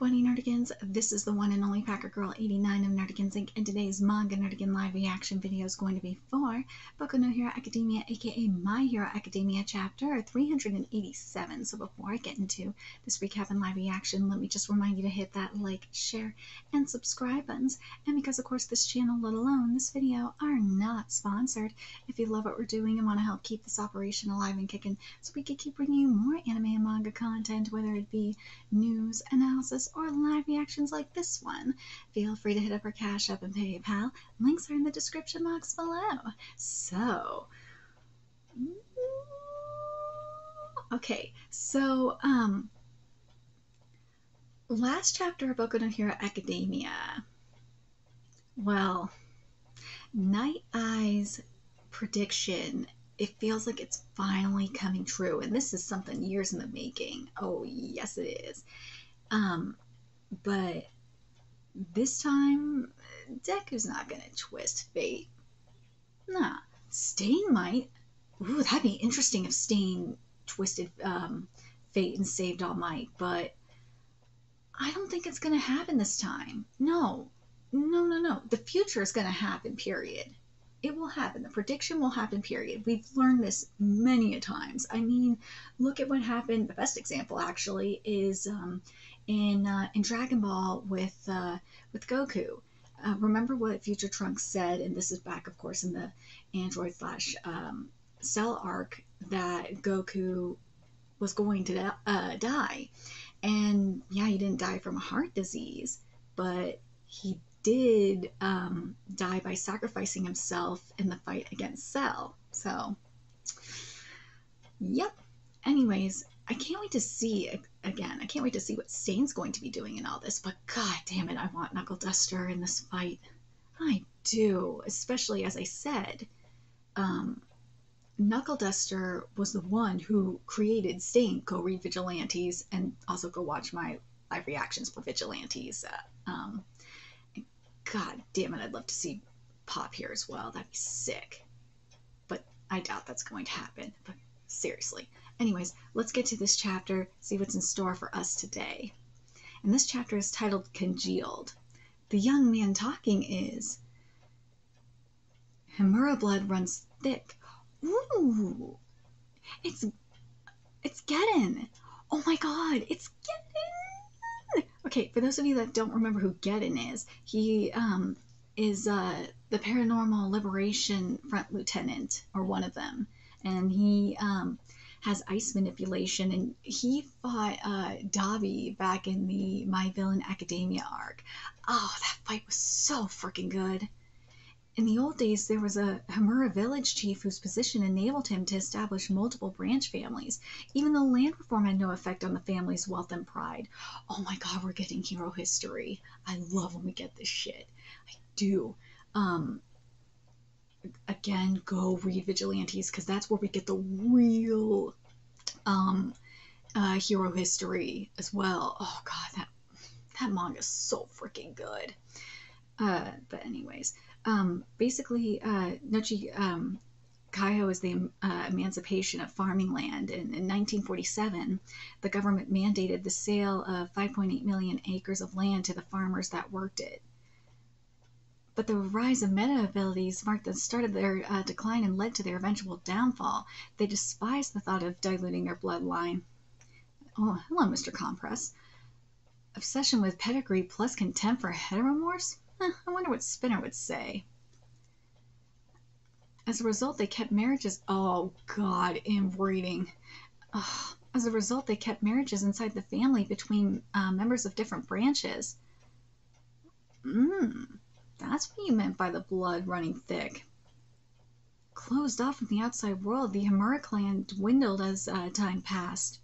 Bunny Nerdigans. This is the one and only Packer Girl 89 of Nerdigans Inc. And today's Manga Nerdigan live reaction video is going to be for Boku no Hero Academia, aka My Hero Academia chapter 387. So before I get into this recap and live reaction, let me just remind you to hit that like, share, and subscribe buttons. And because of course this channel, let alone this video, are not sponsored, if you love what we're doing and want to help keep this operation alive and kicking so we can keep bringing you more anime and manga content, whether it be news, analysis, or live reactions like this one, feel free to hit up our Cash App and PayPal. Links are in the description box below. So, okay, so, last chapter of Boku no Hero Academia. Well, Night Eye's prediction, it feels like it's finally coming true, and this is something years in the making. Oh, yes it is. But this time, Deku's not gonna twist fate. Nah, Stain might. Ooh, that'd be interesting if Stain twisted fate and saved All Might, but I don't think it's gonna happen this time. No. The future is gonna happen, period. It will happen. The prediction will happen, period. We've learned this many a times. I mean, look at what happened. The best example, actually, is in Dragon Ball with Goku. Remember what Future Trunks said, and this is back, of course, in the Android Flash Cell arc, that Goku was going to die. And yeah, he didn't die from a heart disease, but he did die by sacrificing himself in the fight against Cell. So, yep. Anyways, I can't wait to see, again, I can't wait to see what Stain's going to be doing in all this, but god damn it, I want Knuckle Duster in this fight. I do, especially as I said, Knuckle Duster was the one who created Stain. Go read Vigilantes, and also go watch my live reactions for Vigilantes. God damn it, I'd love to see Pop here as well. That'd be sick. But I doubt that's going to happen. But seriously. Anyways, let's get to this chapter, see what's in store for us today. And this chapter is titled Congealed. The young man talking is Himura blood runs thick. Ooh! It's Geddon! Oh my god, it's Geddon! Okay, for those of you that don't remember who Geddon is, he is the Paranormal Liberation Front Lieutenant, or one of them. And he has ice manipulation, and he fought Dabi back in the My Villain Academia arc. Oh, that fight was so freaking good. In the old days, there was a Himura village chief whose position enabled him to establish multiple branch families, even though land reform had no effect on the family's wealth and pride. Oh my god, we're getting hero history. I love when we get this shit. I do. Again, go read Vigilantes, because that's where we get the real hero history as well. Oh god, that manga is so freaking good. But anyways, basically, Nochi Kaiho is the emancipation of farming land. And in 1947, the government mandated the sale of 5.8 million acres of land to the farmers that worked it. But the rise of meta abilities marked the start of their decline and led to their eventual downfall. They despised the thought of diluting their bloodline. Oh, hello, Mr. Compress. Obsession with pedigree plus contempt for heteromorphs? I wonder what Spinner would say. As a result, they kept marriages... Oh, God, inbreeding. As a result, they kept marriages inside the family between members of different branches. That's what you meant by the blood running thick. Closed off from the outside world, the Himura clan dwindled as time passed.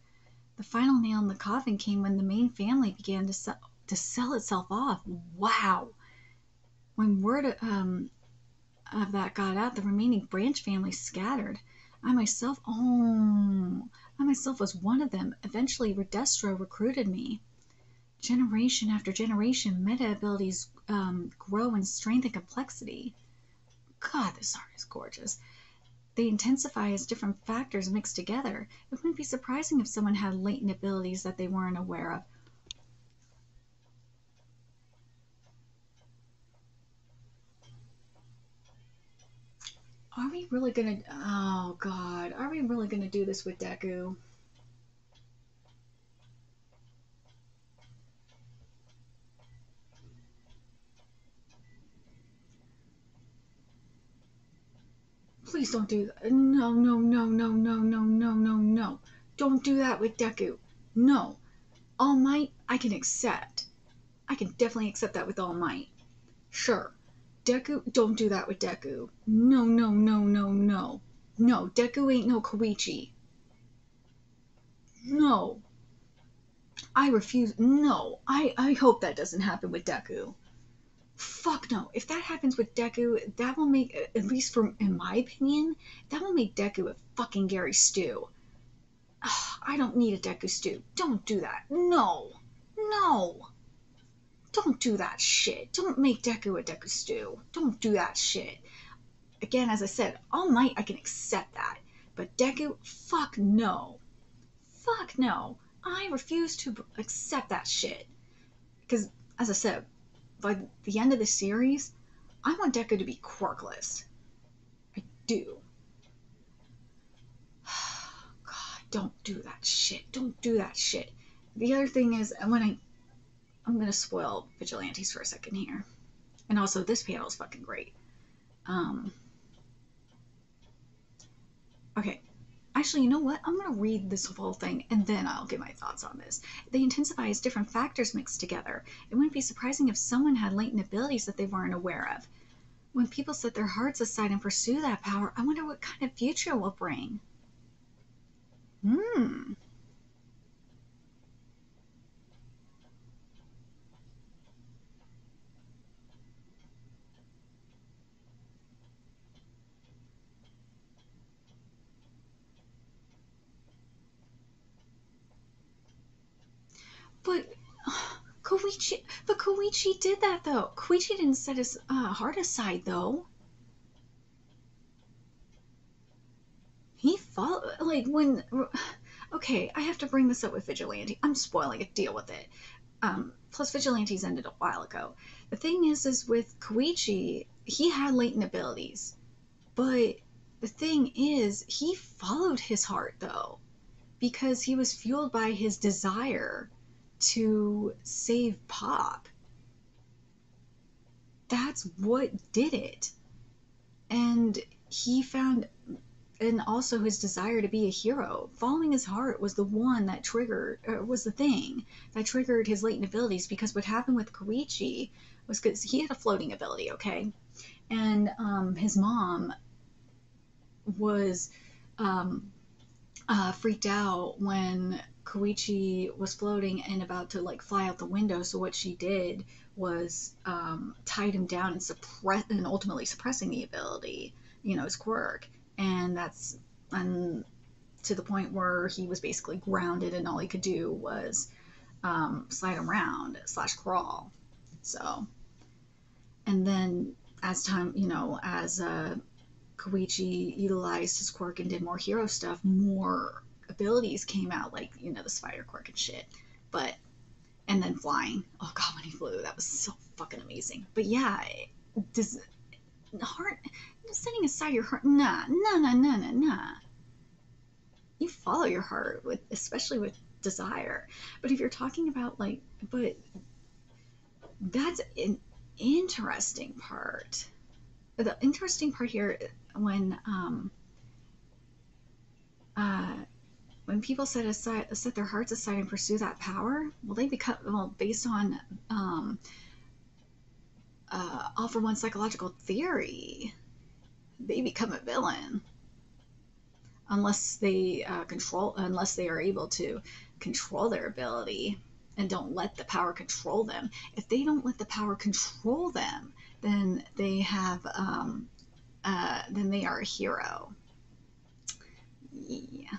The final nail in the coffin came when the main family began to sell itself off. Wow! When word of that got out, the remaining branch families scattered. I myself was one of them. Eventually, Redestro recruited me. Generation after generation, meta abilities grow in strength and complexity. God, this art is gorgeous. They intensify as different factors mix together. It wouldn't be surprising if someone had latent abilities that they weren't aware of. Are we really gonna... Oh, God. Are we really gonna do this with Deku? Please don't do that. No, no, no, no, no, no, no, no, no. Don't do that with Deku. No. All Might, I can accept. I can definitely accept that with All Might. Sure. Deku, don't do that with Deku. No, no, no, no, no. No, Deku ain't no Koichi. No. I refuse. No. I hope that doesn't happen with Deku. Fuck no. If that happens with Deku, that will make, at least from, in my opinion, that will make Deku a fucking Gary Stew. Ugh, I don't need a Deku Stew. Don't do that. No. No. Don't do that shit. Don't make Deku a Deku Stew. Don't do that shit. Again, as I said, All Might, I can accept that. But Deku, fuck no. Fuck no. I refuse to accept that shit. Because, as I said, by the end of the series, I want Deku to be quirkless. I do. God, don't do that shit. Don't do that shit. The other thing is, I'm going to spoil Vigilantes for a second here. And also, this panel is fucking great. Okay. Actually, you know what? I'm going to read this whole thing, and then I'll give my thoughts on this. They intensify as different factors mixed together. It wouldn't be surprising if someone had latent abilities that they weren't aware of. When people set their hearts aside and pursue that power, I wonder what kind of future it will bring. But Koichi did that though. Koichi didn't set his heart aside though. He followed, like, when, okay, I have to bring this up with Vigilante. I'm spoiling it. Deal with it. Plus, Vigilantes ended a while ago. The thing is with Koichi, he had latent abilities, but the thing is, he followed his heart though, because he was fueled by his desire to save Pop. That's what did it. And he found, and also his desire to be a hero. Following his heart was the one that triggered, was the thing that triggered his latent abilities, because what happened with Koichi was because he had a floating ability, okay? And his mom was freaked out when Koichi was floating and about to like fly out the window. So what she did was tied him down and ultimately suppressing the ability, his quirk. And that's to the point where he was basically grounded and all he could do was slide around / crawl. So, and then as time, as Koichi utilized his quirk and did more hero stuff, more abilities came out, like, the spider quirk and shit. But, and then flying. Oh god, when he flew, that was so fucking amazing. But yeah, heart, setting aside your heart, nah. You follow your heart, especially with desire. But if you're talking about, like, but that's an interesting part. The interesting part here, when people set their hearts aside and pursue that power, well, they become, based on All for One psychological theory, they become a villain unless they are able to control their ability and don't let the power control them. If they don't let the power control them, then they have then they are a hero. Yeah.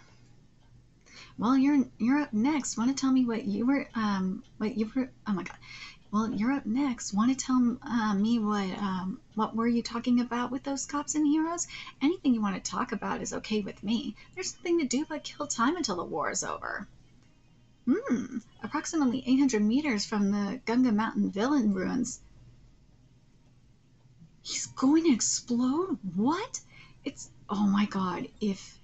Well, you're up next. Want to tell me what you were oh my god. Well, you're up next. Want to tell me what were you talking about with those cops and heroes? Anything you want to talk about is okay with me. There's nothing to do but kill time until the war is over. Approximately 800 meters from the Gunga Mountain villain ruins. He's going to explode? What? It's, oh my god, if,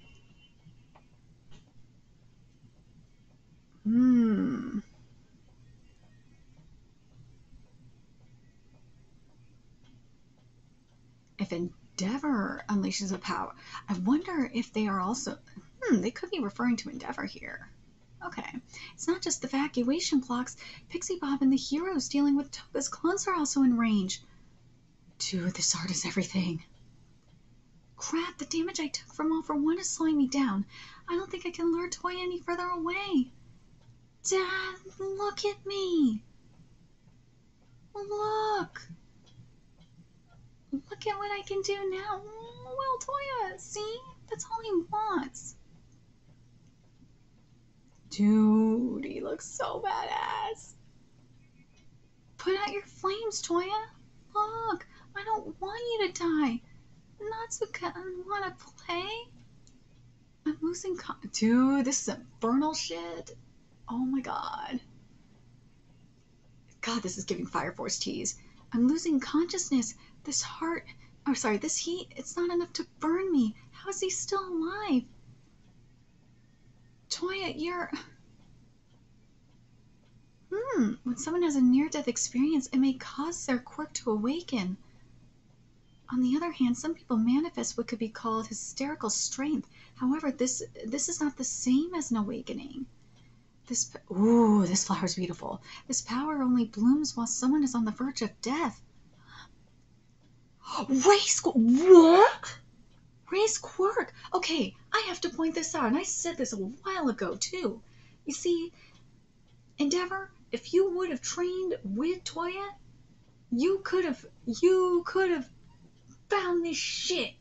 if Endeavor unleashes a power, I wonder if they are also, they could be referring to Endeavor here. Okay, it's not just the evacuation blocks. Pixie Bob and the heroes dealing with Toga's clones are also in range. Dude, this art is everything. Crap, the damage I took from All for One is slowing me down. I don't think I can lure Toya any further away. Dad, look at me. Look. Look at what I can do now. Well, Toya, see? That's all he wants. Dude, he looks so badass. Put out your flames, Toya. Look, I don't want you to die. Natsuka, wanna play? I'm losing dude, this is infernal shit. Oh my god. God, this is giving Fire Force tease. I'm losing consciousness. This heart, this heat, it's not enough to burn me. How is he still alive? Toya, you're... When someone has a near-death experience, it may cause their quirk to awaken. On the other hand, some people manifest what could be called hysterical strength. However, this is not the same as an awakening. This flower's beautiful. This power only blooms while someone is on the verge of death. What? Ray's quirk. Okay, I have to point this out, and I said this a while ago too. You see, Endeavor, if you would have trained with Toya, you could have found this shit.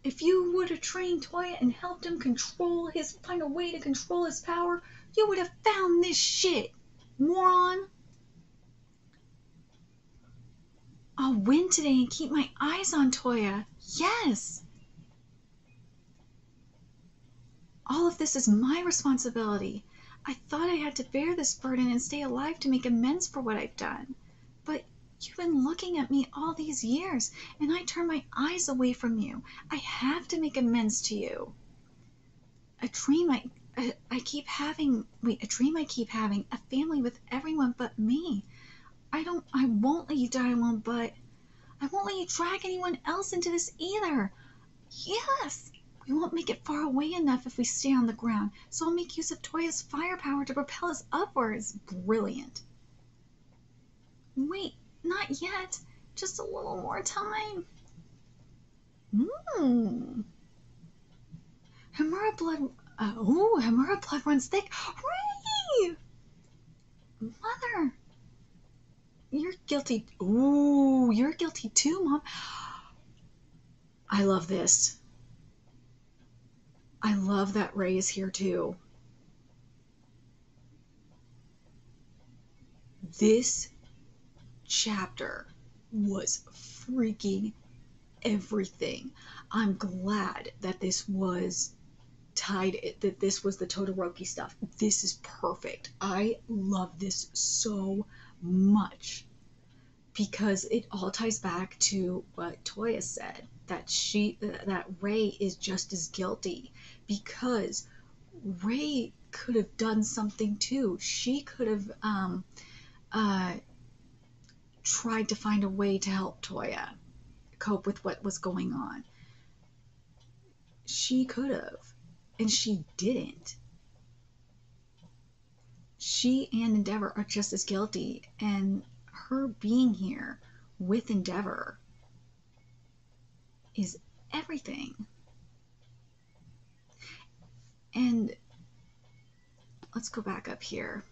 If you would have trained Toya and helped him find a way to control his power, you would have found this shit, moron. I'll win today and keep my eyes on Toya. Yes. All of this is my responsibility. I thought I had to bear this burden and stay alive to make amends for what I've done. But you've been looking at me all these years, and I turn my eyes away from you. I have to make amends to you. A dream I keep having, a family with everyone but me. I won't let you die alone, but I won't let you drag anyone else into this either. Yes! We won't make it far away enough if we stay on the ground, so I'll make use of Toya's firepower to propel us upwards. Brilliant. Wait, not yet. Just a little more time. Himura blood runs thick. Ray! Mother! You're guilty. Ooh, you're guilty too, Mom. I love this. I love that Ray is here too. This chapter was freaking everything. I'm glad that this was that this was the Todoroki stuff. This is perfect. I love this so much because it all ties back to what Toya said, that Ray is just as guilty, because Ray could have done something too. She could have tried to find a way to help Toya cope with what was going on. She could have, and she didn't. She and Endeavor are just as guilty, and her being here with Endeavor is everything. And let's go back up here.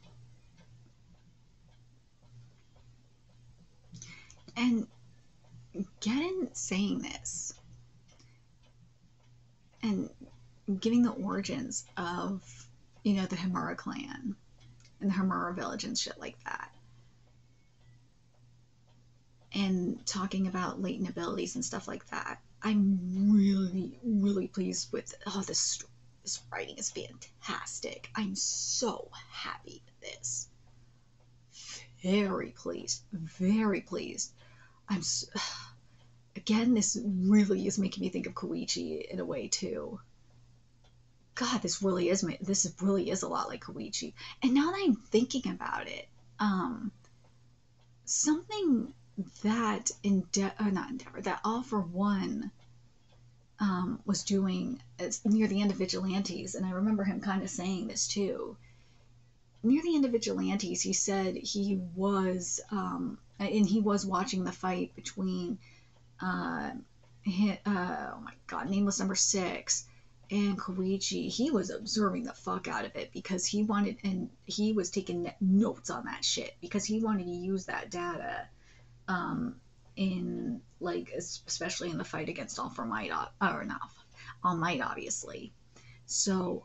And Geddon saying this and giving the origins of, the Himura clan and the Himura village and shit like that, and talking about latent abilities and stuff like that. I'm really, really pleased with this writing is fantastic. I'm so happy with this. Very pleased. Very pleased. again, this really is making me think of Koichi in a way too. God, this really is a lot like Koichi. And now that I'm thinking about it, something that not Endeavor, that All for One was doing near the end of Vigilantes, and I remember him kind of saying this too. Near the end of Vigilantes, he said he was, and he was watching the fight between, oh my God, Nameless Number 6 and Koichi. He was observing the fuck out of it because he wanted, and he was taking notes on that shit because he wanted to use that data, in like, especially in the fight against All Might, or not All Might, obviously. So,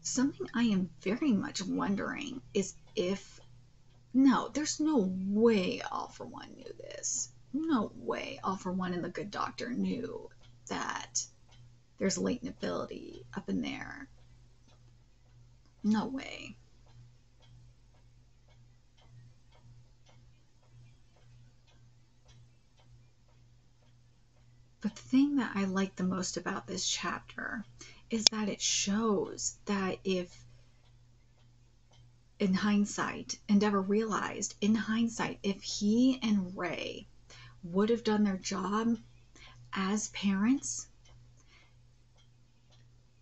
something I am very much wondering is if, no, there's no way All for One knew this. No way All for One and the Good Doctor knew that there's latent ability up in there. No way. But the thing that I like the most about this chapter is that it shows that if, in hindsight, Endeavor realized, in hindsight, if he and Ray would have done their job as parents,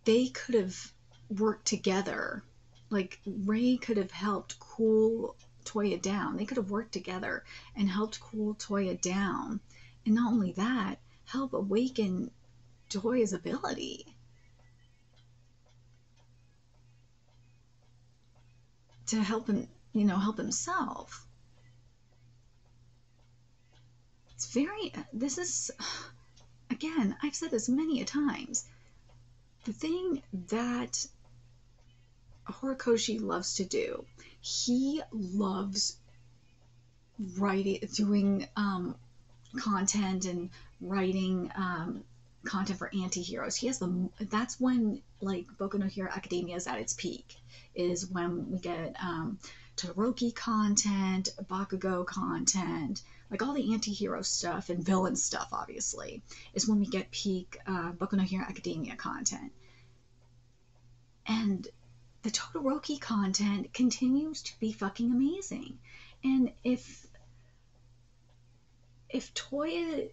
they could have worked together. Like, Ray could have helped cool Toya down. They could have worked together and helped cool Toya down. And not only that, help awaken Toya's ability to help him, help himself. This is, again, I've said this many a times. The thing that Horikoshi loves to do, he loves doing content and writing content for anti-heroes. That's when, like, Boku no Hero Academia is at its peak, is when we get Todoroki content, Bakugo content, like all the anti-hero stuff and villain stuff, obviously, is when we get peak Boku no Hero Academia content. And the Todoroki content continues to be fucking amazing. And if Toya,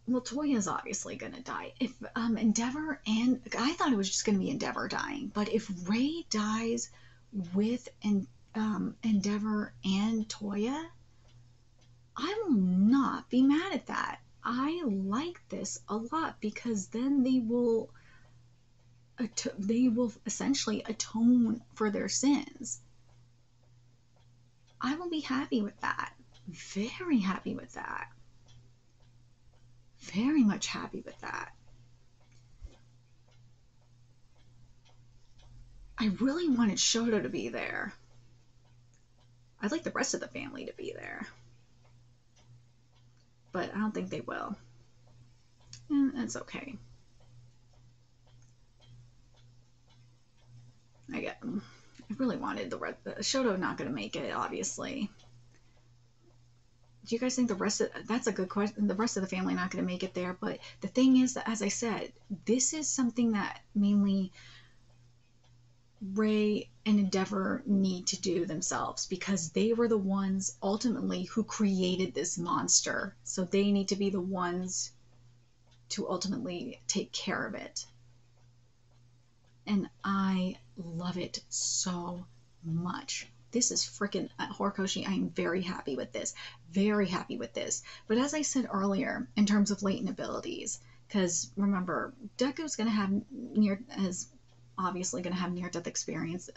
well, Toya's obviously gonna die. If Endeavor, and I thought it was just gonna be Endeavor dying, but if Ray dies with Endeavor and Toya, I will not be mad at that. I like this a lot because then they will essentially atone for their sins. I will be happy with that. Very happy with that. Very much happy with that. I really wanted Shoto to be there. I'd like the rest of the family to be there. But I don't think they will. And that's okay. I really wanted the Shoto not going to make it, obviously. Do you guys think that's a good question, the rest of the family not going to make it there? But the thing is that, as I said, this is something that mainly Ray and Endeavor need to do themselves because they were the ones ultimately who created this monster. So they need to be the ones to ultimately take care of it. And I love it so much. This is freaking Horikoshi. I am very happy with this. Very happy with this. But as I said earlier, in terms of latent abilities, because remember, Deku's going to have obviously going to have near-death experience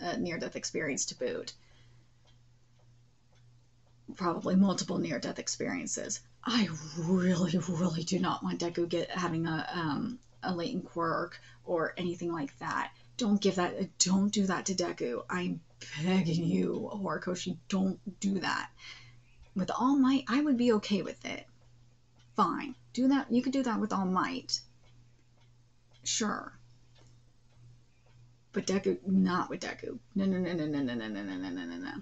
to boot. Probably multiple near-death experiences. I really, really do not want Deku having a latent quirk or anything like that. Don't do that to Deku. I'm begging you, Horikoshi, don't do that. With All Might, I would be okay with it. Fine. Do that. You could do that with All Might. Sure. But Deku, not with Deku. No, no, no, no, no, no, no, no, no, no, no, no.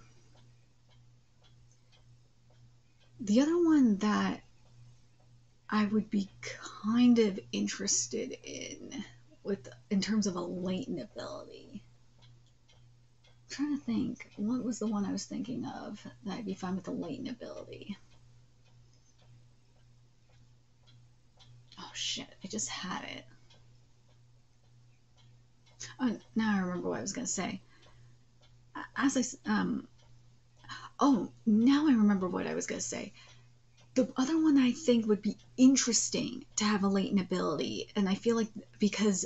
The other one that I would be kind of interested in terms of a latent ability. I'm trying to think, what was the one I was thinking of that I'd be fine with a latent ability? Oh shit, I just had it. Oh, now I remember what I was gonna say. Now I remember what I was gonna say. The other one I think would be interesting to have a latent ability, and I feel like because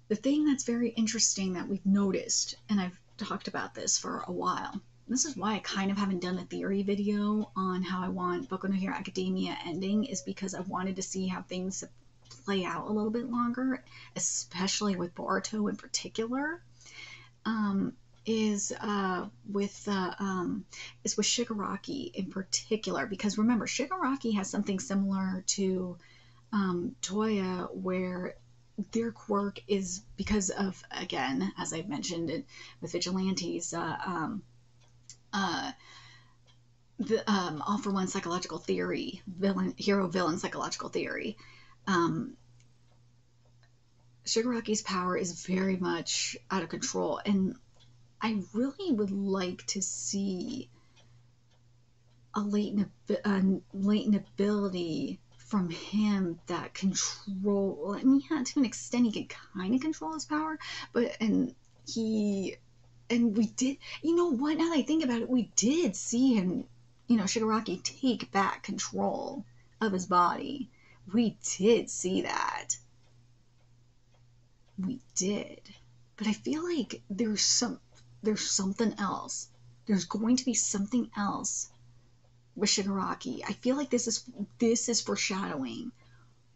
the thing that's very interesting that we've noticed, and I've talked about this for a while, this is why I kind of haven't done a theory video on how I want Boku no Hero Academia ending, is because I wanted to see how things play out a little bit longer, especially with Boruto in particular. Is with Shigaraki in particular, because remember, Shigaraki has something similar to TOYA, where their quirk is because of, again, as I've mentioned with vigilantes, all for one psychological theory, hero-villain psychological theory. Shigaraki's power is very much out of control, and I really would like to see a latent ability from him that control. I mean, yeah, to an extent, he could kind of control his power, and we did. You know what? Now that I think about it, we did see him. Shigaraki take back control of his body. We did see that. We did, but I feel like there's something else. There's going to be something else with Shigaraki. I feel like this is foreshadowing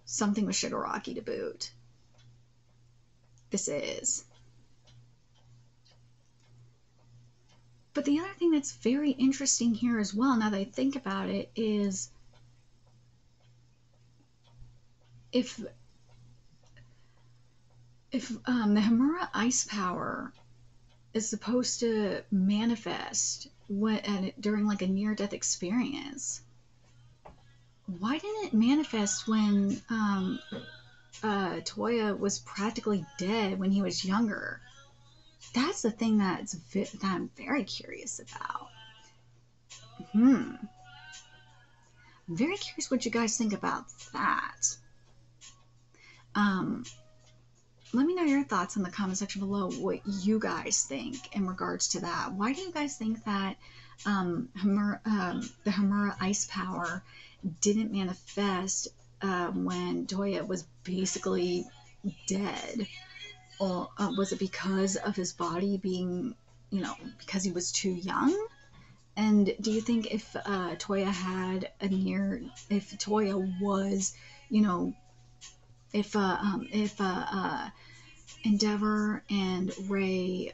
something with Shigaraki to boot. This is. But the other thing that's very interesting here as well, now that I think about it, is if the Hamura ice power is supposed to manifest during like a near-death experience, why didn't it manifest when Toya was practically dead when he was younger? That's the thing that I'm very curious about. I'm very curious what you guys think about that. Let me know your thoughts in the comment section below, what you guys think in regards to that. Why do you guys think that the Hamura ice power didn't manifest when Toya was basically dead? Or was it because of his body being, because he was too young? And do you think if Toya was, if Endeavor and Ray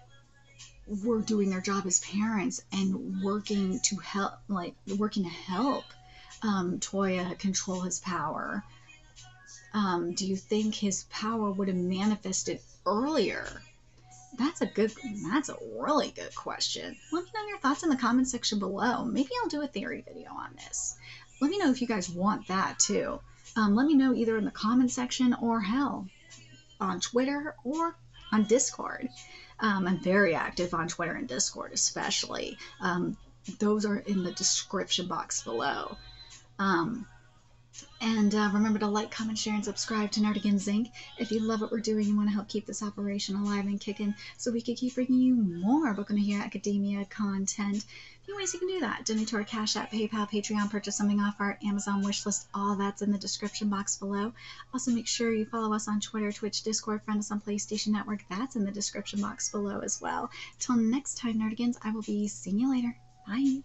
were doing their job as parents and working to help Toya control his power, do you think his power would have manifested earlier? That's a really good question. Let me know your thoughts in the comment section below. Maybe I'll do a theory video on this. Let me know if you guys want that too. Let me know either in the comment section or hell, on Twitter or on Discord. I'm very active on Twitter and Discord especially. Those are in the description box below. And remember to like, comment, share, and subscribe to Nerdigans Inc. if you love what we're doing and want to help keep this operation alive and kicking so we can keep bringing you more Boku no Hero Academia content. A few ways you can do that: donate to our Cash App, PayPal, Patreon, purchase something off our Amazon wishlist. All that's in the description box below. Also, make sure you follow us on Twitter, Twitch, Discord, friend us on PlayStation Network. That's in the description box below as well. Till next time, Nerdigans, I will be seeing you later. Bye.